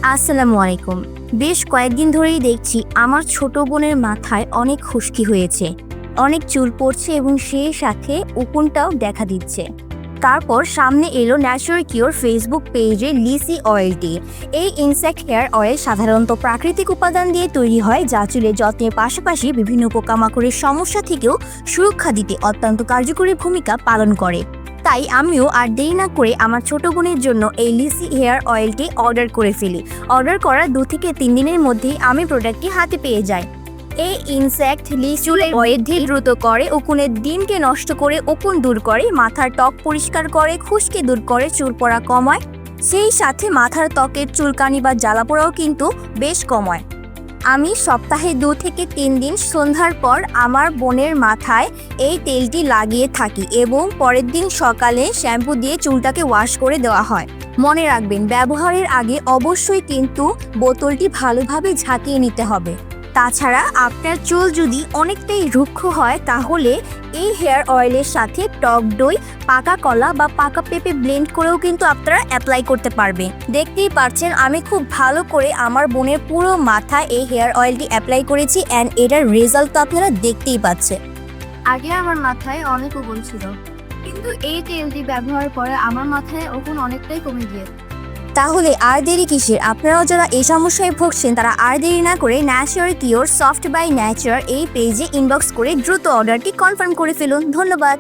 আসসালামু আলাইকুম। বেশ কয়েকদিন ধরেই দেখছি আমার ছোট বোনের মাথায় অনেক খুশকি হয়েছে, অনেক চুল পড়ছে এবং সেই সাথে উকুনটাও দেখা দিচ্ছে। তারপর সামনে এলো ন্যাচারাল কিওর ফেসবুক পেজে লিসি অয়েলটি। এই ইনসেক্ট হেয়ার অয়েল সাধারণত প্রাকৃতিক উপাদান দিয়ে তৈরি হয়, যা চুলের যত্নের পাশাপাশি বিভিন্ন পোকামাকড়ের সমস্যা থেকেও সুরক্ষা দিতে অত্যন্ত কার্যকরী ভূমিকা পালন করে। তাই আমিও আর দেরি না করে আমার ছোট বোনের জন্য এই লিসি হেয়ার অয়েলটি অর্ডার করে ফেলি। অর্ডার করার 2 থেকে 3 দিনের মধ্যেই আমি প্রোডাক্টটি হাতে পেয়ে যাই। এই ইনসেক্ট চুলের বৃদ্ধি দ্রুত করে, উকুনের দিনকে নষ্ট করে, উকুন দূর করে, মাথার ত্বক পরিষ্কার করে, খুশকি দূর করে, চুল পড়া কমায়, সেই সাথে মাথার ত্বকের চুলকানি বা জ্বালাপোড়াও কিন্তু বেশ কমায়। আমি সপ্তাহে 2 থেকে 3 দিন সন্ধ্যার পর আমার বোনের মাথায় এই তেলটি লাগিয়ে থাকি এবং পরের দিন সকালে শ্যাম্পু দিয়ে চুলটাকে ওয়াশ করে দেওয়া হয়। মনে রাখবেন, ব্যবহারের আগে অবশ্যই কিন্তু বোতলটি ভালোভাবে ঝাঁকিয়ে নিতে হবে। তাছাড়া আপনার চুল যদি অনেকটাই রুক্ষ হয় তাহলে এই হেয়ার অয়েলের সাথে টক দই, পাকা কলা বা পাকা পেঁপে ব্লেন্ড করেও কিন্তু আপনারা অ্যাপ্লাই করতে পারবেন। দেখতেই পাচ্ছেন আমি খুব ভালো করে আমার বোনের পুরো মাথায় এই হেয়ার অয়েলটি অ্যাপ্লাই করেছি অ্যান্ড এটার রেজাল্ট তো আপনারা দেখতেই পাচ্ছেন। আগে আমার মাথায় অনেক উকুন ছিল, কিন্তু এই তেলটি ব্যবহার করে আমার মাথায় উকুন অনেকটাই কমে গিয়েছে। তাহলে আর দেরি কিসের? আপনারাও যারা এই সমস্যায় ভুগছেন তারা আর দেরি না করে natural cure soft by nature এই পেজে ইনবক্স করে দ্রুত অর্ডারটি কনফার্ম করে ফেলুন। ধন্যবাদ।